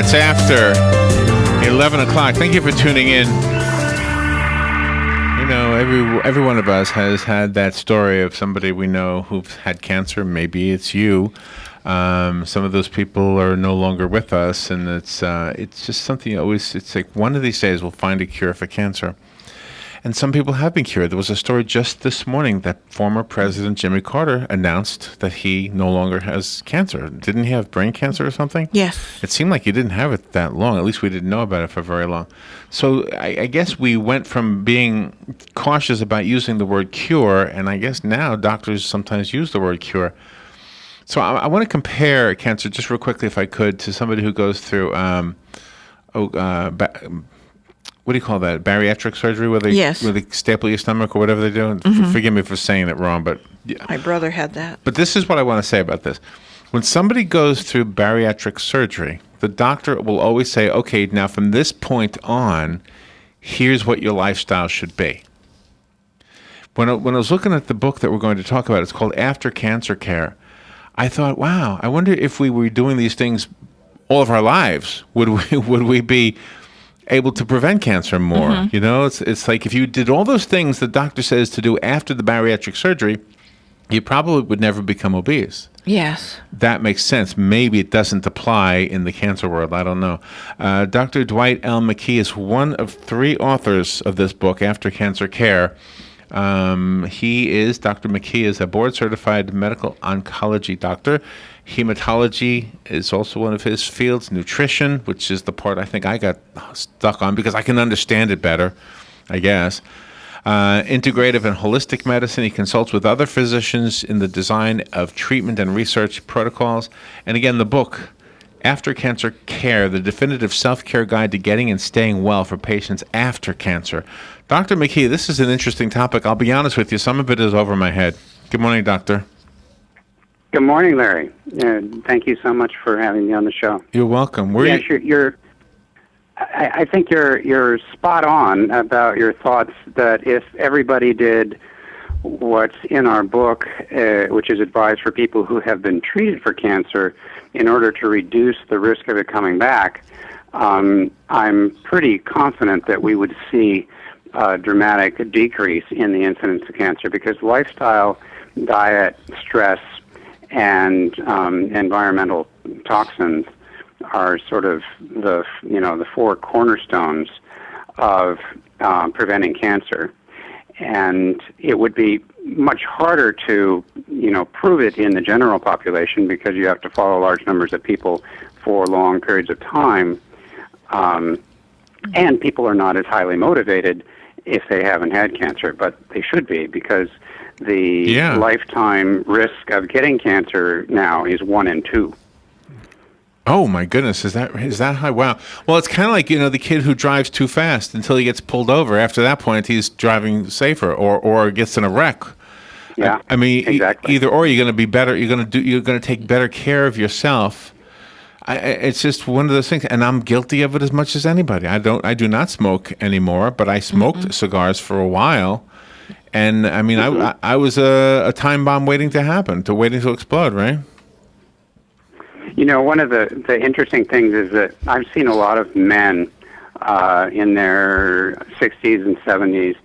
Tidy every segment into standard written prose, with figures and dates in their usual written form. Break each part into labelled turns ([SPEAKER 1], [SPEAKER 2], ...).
[SPEAKER 1] minutes after 11 o'clock. Thank you for tuning in. You know, every one of us has had that story of somebody we know who's had cancer. Maybe it's you. Some of those people are no longer with us, and it's just something you always. It's like one of these days we'll find a cure for cancer. And some people have been cured. There was a story just this morning that former President Jimmy Carter announced that he no longer has cancer. Didn't he have brain cancer or something?
[SPEAKER 2] Yes.
[SPEAKER 1] It seemed like he didn't have it that long. At least we didn't know about it for very long. So I guess we went from being cautious about using the word cure, and I guess now doctors sometimes use the word cure. So I want to compare cancer, just real quickly if I could, to somebody who goes through what do you call that? Bariatric surgery, where they staple your stomach or whatever they do. Mm-hmm. Forgive me for saying it wrong, but yeah.
[SPEAKER 2] My brother had that.
[SPEAKER 1] But this is what I want to say about this. When somebody goes through bariatric surgery, the doctor will always say, "Okay, now from this point on, here's what your lifestyle should be." When I was looking at the book that we're going to talk about, it's called After Cancer Care. I thought, wow, I wonder if we were doing these things all of our lives, would we be able to prevent cancer more? Mm-hmm. You know, it's like if you did all those things the doctor says to do after the bariatric surgery, you probably would never become obese.
[SPEAKER 2] Yes.
[SPEAKER 1] That makes sense. Maybe it doesn't apply in the cancer world. I don't know. Dr. Dwight L. McKee is one of 3 authors of this book, After Cancer Care. Dr. McKee is a board-certified medical oncology doctor. Hematology is also one of his fields. Nutrition, which is the part I think I got stuck on because I can understand it better, I guess. Integrative and holistic medicine. He consults with other physicians in the design of treatment and research protocols. And again, the book, After Cancer Care, the definitive self-care guide to getting and staying well for patients after cancer. Dr. McKee, this is an interesting topic. I'll be honest with you, some of it is over my head. Good morning, doctor.
[SPEAKER 3] Good morning, Larry. Thank you so much for having me on the show.
[SPEAKER 1] You're welcome.
[SPEAKER 3] I think you're spot on about your thoughts that if everybody did what's in our book, which is advised for people who have been treated for cancer in order to reduce the risk of it coming back, I'm pretty confident that we would see a dramatic decrease in the incidence of cancer because lifestyle, diet, stress, and environmental toxins are sort of the 4 cornerstones of preventing cancer. And it would be much harder to, prove it in the general population because you have to follow large numbers of people for long periods of time. And people are not as highly motivated if they haven't had cancer, but they should be because the lifetime risk of getting cancer now is 1 in 2.
[SPEAKER 1] Oh my goodness, is that high? Wow. Well, it's kind of like, the kid who drives too fast until he gets pulled over. After that point, he's driving safer or gets in a wreck.
[SPEAKER 3] Yeah.
[SPEAKER 1] I mean,
[SPEAKER 3] exactly.
[SPEAKER 1] Either or, you're going to be better. You're going to take better care of yourself. It's just one of those things, and I'm guilty of it as much as anybody. I do not smoke anymore, but I smoked cigars for a while. And I mean, I was a time bomb waiting to explode, right?
[SPEAKER 3] One of the interesting things is that I've seen a lot of men in their 60s and 70s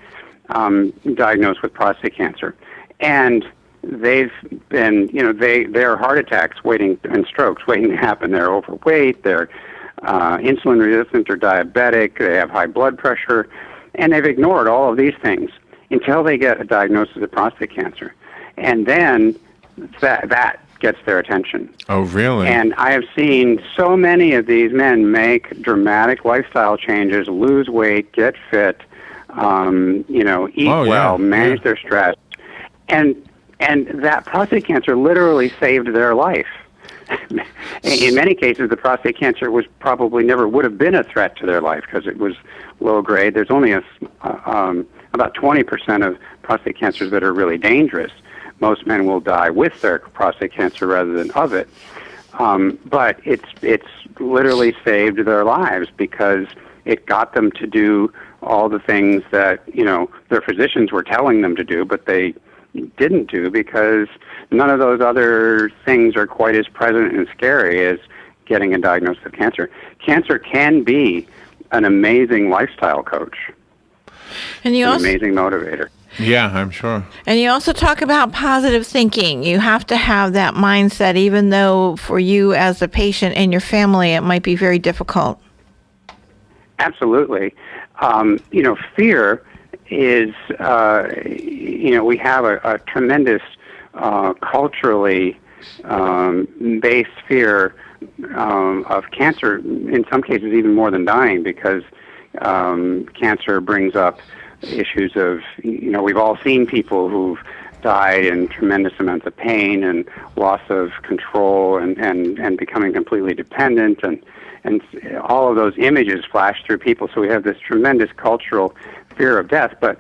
[SPEAKER 3] diagnosed with prostate cancer. And they've been, they're heart attacks and strokes waiting to happen. They're overweight, they're insulin resistant or diabetic, they have high blood pressure, and they've ignored all of these things until they get a diagnosis of prostate cancer. And then that gets their attention.
[SPEAKER 1] Oh, really?
[SPEAKER 3] And I have seen so many of these men make dramatic lifestyle changes, lose weight, get fit, eat well, manage their stress. And that prostate cancer literally saved their life. In many cases, the prostate cancer probably never would have been a threat to their life because it was low grade. There's only about 20% of prostate cancers that are really dangerous. Most men will die with their prostate cancer rather than of it. But it's literally saved their lives because it got them to do all the things that, their physicians were telling them to do, but they didn't do because none of those other things are quite as present and scary as getting a diagnosis of cancer. Cancer can be an amazing lifestyle coach,
[SPEAKER 2] And you
[SPEAKER 3] an
[SPEAKER 2] also
[SPEAKER 3] amazing motivator.
[SPEAKER 1] Yeah, I'm sure.
[SPEAKER 2] And you also talk about positive thinking. You have to have that mindset, even though for you as a patient and your family, it might be very difficult.
[SPEAKER 3] Absolutely. Fear is, we have a tremendous culturally based fear of cancer, in some cases even more than dying, because cancer brings up issues of, we've all seen people who've died in tremendous amounts of pain and loss of control and becoming completely dependent, and all of those images flash through people. So we have this tremendous cultural fear of death, but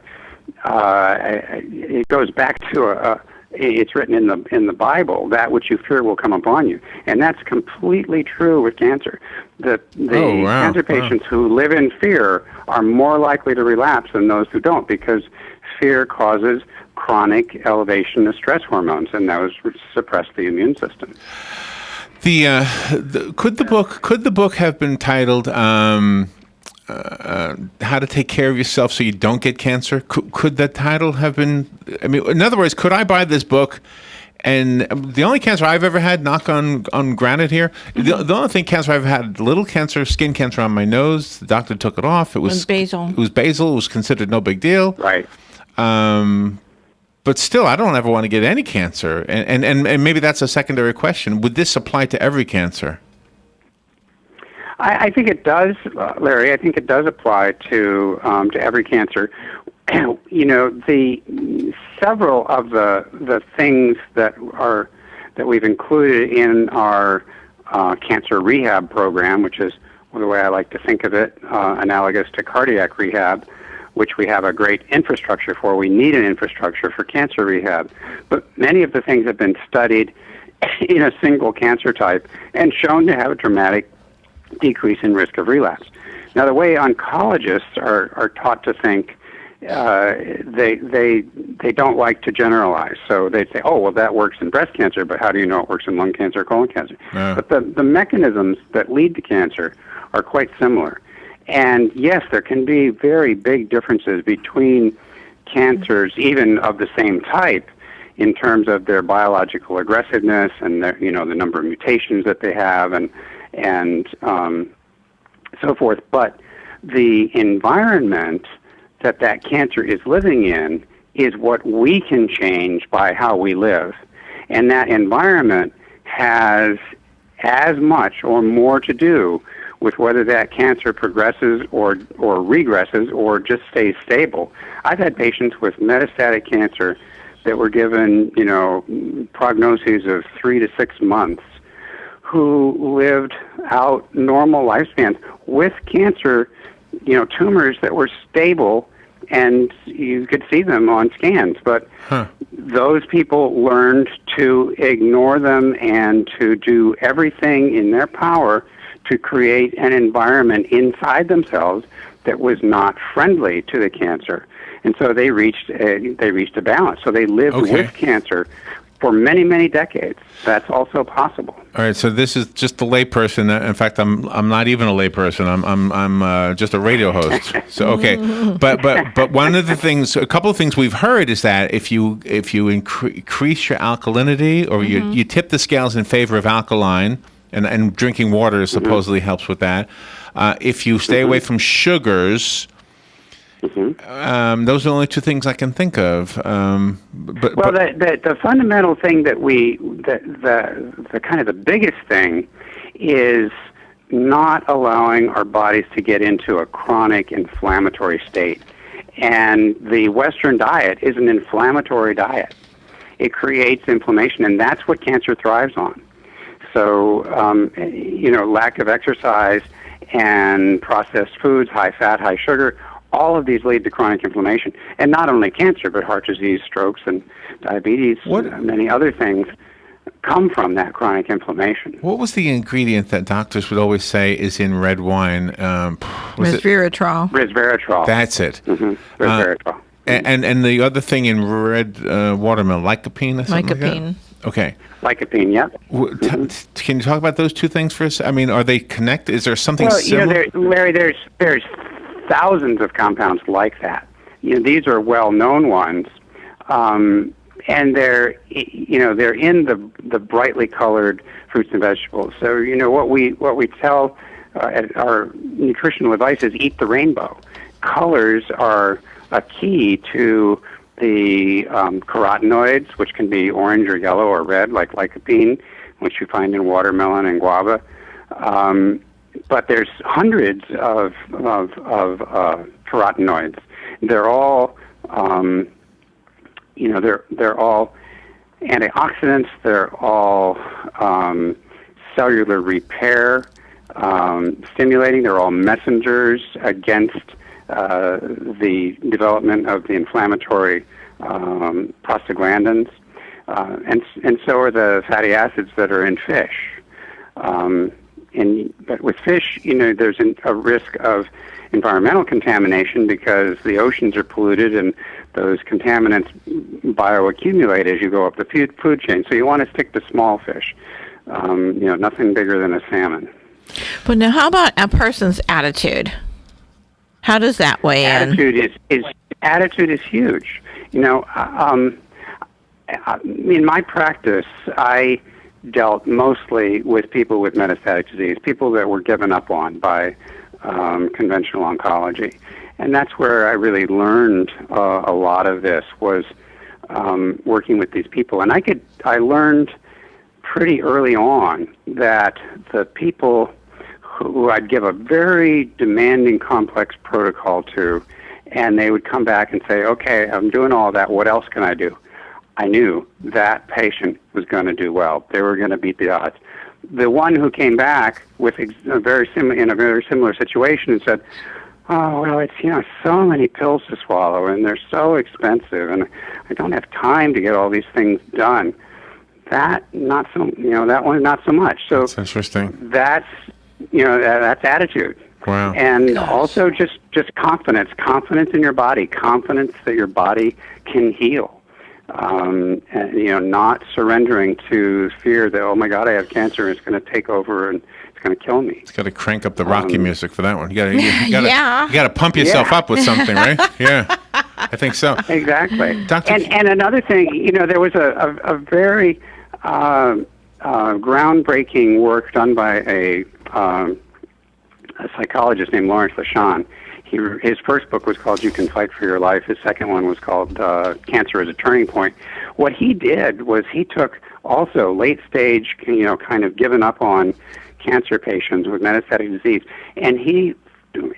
[SPEAKER 3] it goes back to it's written in the Bible, that which you fear will come upon you. And that's completely true with cancer. The cancer patients who live in fear are more likely to relapse than those who don't, because fear causes chronic elevation of stress hormones, and those suppress the immune system.
[SPEAKER 1] Could the book have been titled How to Take Care of Yourself So You Don't Get Cancer? Could that title have been? I mean, in other words, could I buy this book? And the only cancer I've ever had, knock on granite here, the only thing cancer I've had, little cancer, skin cancer on my nose. The doctor took it off. It was basal. It was basal. It was considered no big deal.
[SPEAKER 3] Right.
[SPEAKER 1] But still, I don't ever want to get any cancer. And maybe that's a secondary question. Would this apply to every cancer?
[SPEAKER 3] I think it does, Larry. I think it does apply to every cancer. The several of the things that we've included in our cancer rehab program, which is the way I like to think of it, analogous to cardiac rehab, which we have a great infrastructure for. We need an infrastructure for cancer rehab, but many of the things have been studied in a single cancer type and shown to have a dramatic decrease in risk of relapse. Now, the way oncologists are taught to think, they don't like to generalize. So they say, oh, well, that works in breast cancer, but how do you know it works in lung cancer or colon cancer? But the mechanisms that lead to cancer are quite similar. And yes, there can be very big differences between cancers, even of the same type, in terms of their biological aggressiveness and their, the number of mutations that they have and so forth. But the environment that cancer is living in is what we can change by how we live. And that environment has as much or more to do with whether that cancer progresses or regresses or just stays stable. I've had patients with metastatic cancer that were given, prognoses of 3 to 6 months, who lived out normal lifespans with cancer, tumors that were stable, and you could see them on scans. But those people learned to ignore them and to do everything in their power to create an environment inside themselves that was not friendly to the cancer. And so they reached a balance. So they lived with cancer for many, many decades. That's also possible.
[SPEAKER 1] All right. So this is just a layperson. In fact, I'm not even a layperson. I'm just a radio host. So okay. But one of the things, a couple of things we've heard is that if you increase your alkalinity, or you tip the scales in favor of alkaline, and drinking water supposedly helps with that. If you stay away from sugars. Those are the only two things I can think of. The
[SPEAKER 3] fundamental thing that the kind of the biggest thing is not allowing our bodies to get into a chronic inflammatory state. And the Western diet is an inflammatory diet. It creates inflammation, and that's what cancer thrives on. So, lack of exercise and processed foods, high fat, high sugar, all of these lead to chronic inflammation. And not only cancer, but heart disease, strokes, and diabetes, many other things come from that chronic inflammation.
[SPEAKER 1] What was the ingredient that doctors would always say is in red wine?
[SPEAKER 2] Resveratrol.
[SPEAKER 3] Resveratrol.
[SPEAKER 1] That's it.
[SPEAKER 3] Resveratrol.
[SPEAKER 1] And the other thing in red watermelon, lycopene or something
[SPEAKER 2] Lycopene.
[SPEAKER 1] like Okay.
[SPEAKER 3] Lycopene, yep.
[SPEAKER 1] Can you talk about those two things for us? I mean, are they connected? Is there something
[SPEAKER 3] Well,
[SPEAKER 1] similar?
[SPEAKER 3] Larry, there's thousands of compounds like that. These are well-known ones, and they're in the brightly colored fruits and vegetables. So what we tell at our nutritional advice is eat the rainbow. Colors are a key to the carotenoids, which can be orange or yellow or red, like lycopene, which you find in watermelon and guava. But there's hundreds of carotenoids. They're all, they're all antioxidants. They're all cellular repair stimulating. They're all messengers against the development of the inflammatory prostaglandins, and so are the fatty acids that are in fish. But with fish, there's a risk of environmental contamination because the oceans are polluted and those contaminants bioaccumulate as you go up the food chain. So you want to stick to small fish, nothing bigger than a salmon.
[SPEAKER 2] But now, how about a person's attitude? How does that weigh in?
[SPEAKER 3] Attitude is huge. In my practice, I dealt mostly with people with metastatic disease, people that were given up on by conventional oncology, and that's where I really learned a lot of this was working with these people. And I learned pretty early on that the people who I'd give a very demanding, complex protocol to, and they would come back and say, okay, I'm doing all that, what else can I do? I knew that patient was going to do well. They were going to beat the odds. The one who came back with in a very similar situation and said, oh, well, it's, so many pills to swallow, and they're so expensive, and I don't have time to get all these things done. That not so, that one not so much. So
[SPEAKER 1] that's interesting.
[SPEAKER 3] That's attitude.
[SPEAKER 1] Wow.
[SPEAKER 3] And also just confidence in your body, confidence that your body can heal. And, not surrendering to fear that, oh my God, I have cancer and it's going to take over and it's going to kill me.
[SPEAKER 1] It's got to crank up the Rocky music for that one. You got to pump yourself up with something, right? Yeah, I think so.
[SPEAKER 3] Exactly.
[SPEAKER 1] Dr.
[SPEAKER 3] And another thing, there was a very groundbreaking work done by a psychologist named Lawrence Lashon. His first book was called You Can Fight for Your Life. His second one was called Cancer as a Turning Point. What he did was he took also late-stage, kind of given up on cancer patients with metastatic disease, and he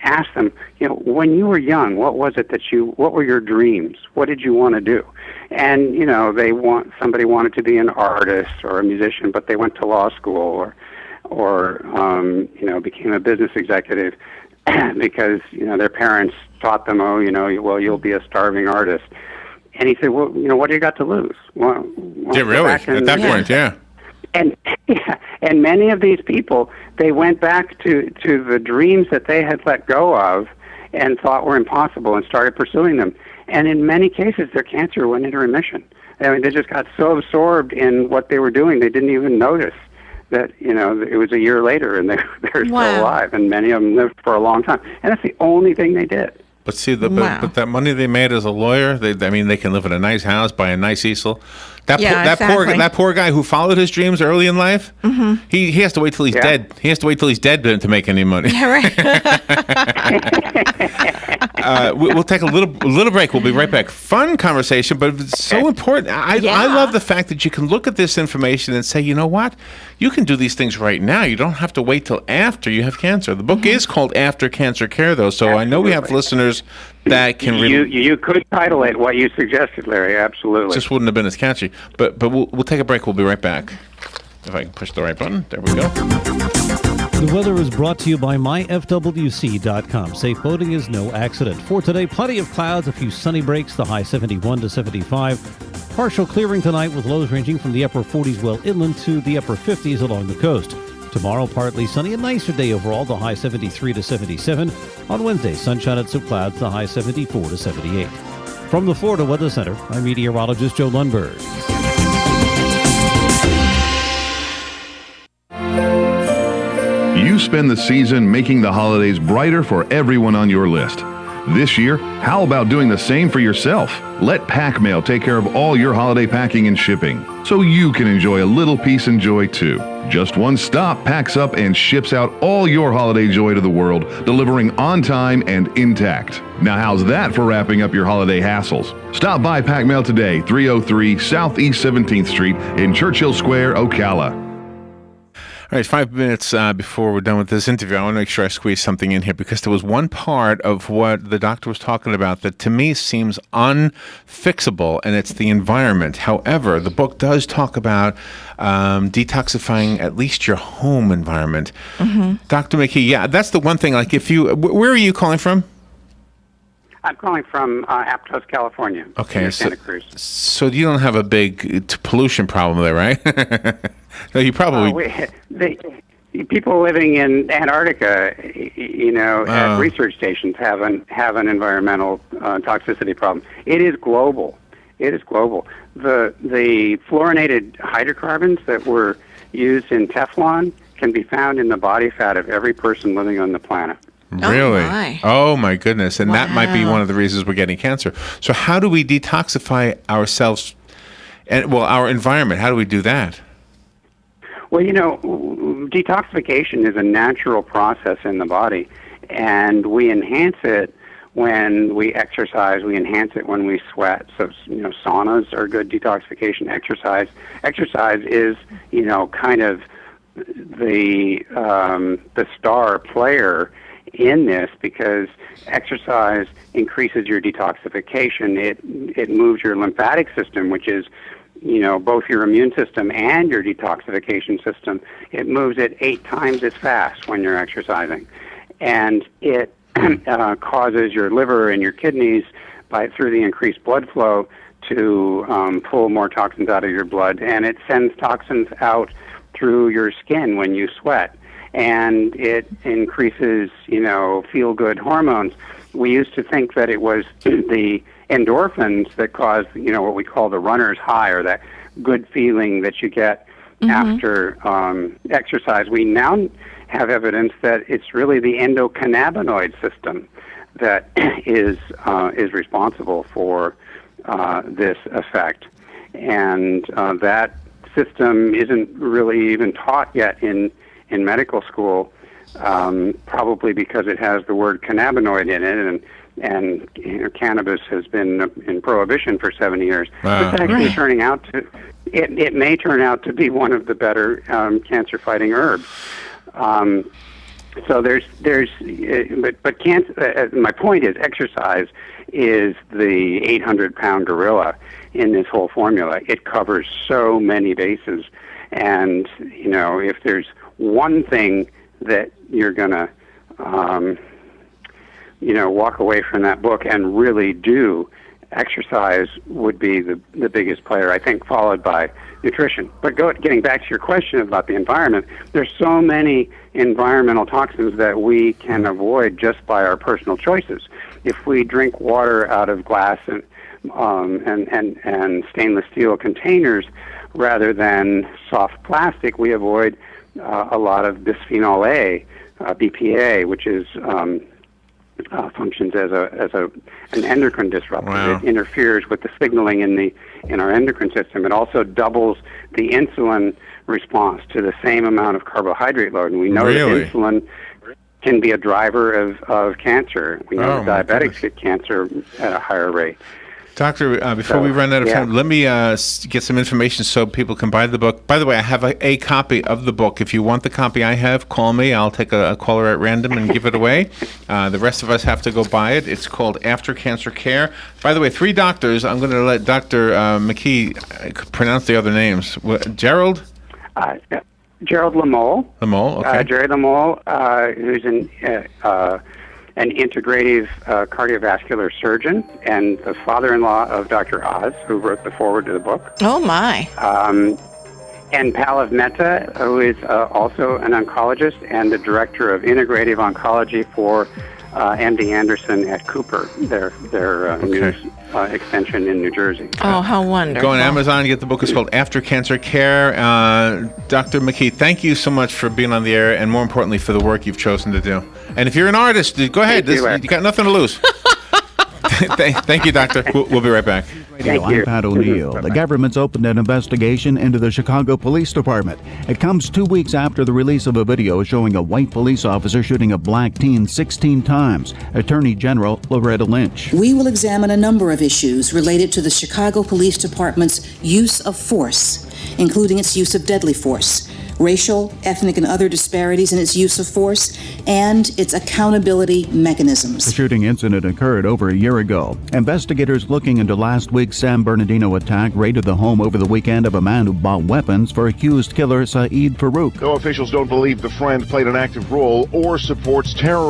[SPEAKER 3] asked them, when you were young, what were your dreams? What did you want to do? And, somebody wanted to be an artist or a musician, but they went to law school or became a business executive. Because their parents taught them, you'll be a starving artist. And he said, well, what do you got to lose? Well,
[SPEAKER 1] yeah, really? At that point, yeah.
[SPEAKER 3] And many of these people, they went back to the dreams that they had let go of and thought were impossible and started pursuing them. And in many cases, their cancer went into remission. I mean, they just got so absorbed in what they were doing, they didn't even notice that, it was a year later and they're still alive, and many of them lived for a long time. And that's the only thing they did.
[SPEAKER 1] But see, but that money they made as a lawyer, they can live in a nice house, buy a nice easel. That poor guy who followed his dreams early in life, he has to wait till he's dead. He has to wait till he's dead to make any money.
[SPEAKER 2] Yeah, right.
[SPEAKER 1] We'll take a little break. We'll be right back. Fun conversation, but it's so important. I love the fact that you can look at this information and say, you know what? You can do these things right now. You don't have to wait till after you have cancer. The book is called After Cancer Care, though, so I know we have listeners that can...
[SPEAKER 3] You could title it what you suggested, Larry, absolutely.
[SPEAKER 1] Just wouldn't have been as catchy. But we'll take a break. We'll be right back. If I can push the right button. There we go.
[SPEAKER 4] The weather is brought to you by myfwc.com. Safe boating is no accident. For today, plenty of clouds, a few sunny breaks, the high 71 to 75. Partial clearing tonight with lows ranging from the upper 40s well inland to the upper 50s along the coast. Tomorrow, partly sunny, a nicer day overall, the high 73 to 77. On Wednesday, sunshine and some clouds, the high 74 to 78. From the Florida Weather Center, I'm meteorologist Joe Lundberg.
[SPEAKER 5] You spend the season making the holidays brighter for everyone on your list. This year, how about doing the same for yourself? Let PackMail take care of all your holiday packing and shipping, so you can enjoy a little peace and joy too. Just one stop packs up and ships out all your holiday joy to the world, delivering on time and intact. Now how's that for wrapping up your holiday hassles? Stop by PackMail today, 303 Southeast 17th Street in Churchill Square, Ocala.
[SPEAKER 1] All right, 5 minutes before we're done with this interview, I want to make sure I squeeze something in here because there was one part of what the doctor was talking about that to me seems unfixable, and it's the environment. However, the book does talk about detoxifying at least your home environment. Mm-hmm. Dr. McKee, yeah, that's the one thing. Like, if you, where are you calling from?
[SPEAKER 3] I'm calling from Aptos, California.
[SPEAKER 1] Okay,
[SPEAKER 3] Santa Cruz.
[SPEAKER 1] So you don't have a big pollution problem there, right? No, you probably.
[SPEAKER 3] People living in Antarctica, at research stations have an environmental toxicity problem. It is global. The fluorinated hydrocarbons that were used in Teflon can be found in the body fat of every person living on the planet.
[SPEAKER 1] Really? Oh my goodness. And that might be one of the reasons we're getting cancer. So how do we detoxify ourselves and our environment? How do we do that?
[SPEAKER 3] Well, detoxification is a natural process in the body, and we enhance it when we exercise. We enhance it when we sweat. So, saunas are good detoxification. Exercise is, kind of the star player in this, because exercise increases your detoxification. It moves your lymphatic system, which is both your immune system and your detoxification system. It moves it 8 times as fast when you're exercising. And it causes your liver and your kidneys, through the increased blood flow, to pull more toxins out of your blood. And it sends toxins out through your skin when you sweat. And it increases, feel-good hormones. We used to think that it was the endorphins that cause, what we call the runner's high, or that good feeling that you get after exercise. We now have evidence that it's really the endocannabinoid system that is responsible for this effect, and that system isn't really even taught yet in medical school, probably because it has the word cannabinoid in it, and cannabis has been in prohibition for 70 years. It's actually turning out to, it may turn out to be one of the better cancer-fighting herbs. So but cancer. My point is, exercise is the 800-pound gorilla in this whole formula. It covers so many bases, and if there's one thing that you're gonna walk away from that book and really do, exercise would be the biggest player, I think, followed by nutrition. But getting back to your question about the environment, there's so many environmental toxins that we can avoid just by our personal choices. If we drink water out of glass and stainless steel containers rather than soft plastic, we avoid a lot of bisphenol A, BPA, which is functions as an endocrine disruptor. Wow. It interferes with the signaling in our endocrine system. It also doubles the insulin response to the same amount of carbohydrate load. And we know that insulin can be a driver of cancer. We know that diabetics get cancer at a higher rate.
[SPEAKER 1] Doctor, before we run out of time, let me get some information so people can buy the book. By the way, I have a copy of the book. If you want the copy I have, call me. I'll take a caller at random and give it away. The rest of us have to go buy it. It's called After Cancer Care. By the way, 3 doctors. I'm going to let Dr. McKee pronounce the other names. Gerald?
[SPEAKER 3] Gerald Lamole.
[SPEAKER 1] Lamole, okay.
[SPEAKER 3] Jerry Lamole, who's an integrative cardiovascular surgeon, and the father-in-law of Dr. Oz, who wrote the foreword to the book.
[SPEAKER 2] Oh, my.
[SPEAKER 3] And Pallav Mehta, who is also an oncologist and the director of integrative oncology for MD Anderson at Cooper, their news extension in New Jersey.
[SPEAKER 2] Oh, how wonderful.
[SPEAKER 1] Go on Amazon and get the book. It's called After Cancer Care. Dr. McKee, thank you so much for being on the air and, more importantly, for the work you've chosen to do. And if you're an artist, go ahead. You got nothing to lose. Thank you, Doctor. We'll be right back.
[SPEAKER 3] Thank you.
[SPEAKER 6] I'm Pat O'Neill. The government's opened an investigation into the Chicago Police Department. It comes 2 weeks after the release of a video showing a white police officer shooting a black teen 16 times. Attorney General Loretta Lynch.
[SPEAKER 7] We will examine a number of issues related to the Chicago Police Department's use of force, including its use of deadly force, racial, ethnic, and other disparities in its use of force, and its accountability mechanisms.
[SPEAKER 6] The shooting incident occurred over a year ago. Investigators looking into last week's San Bernardino attack raided the home over the weekend of a man who bought weapons for accused killer Saeed Farouk.
[SPEAKER 8] Though officials don't believe the friend played an active role or supports terror.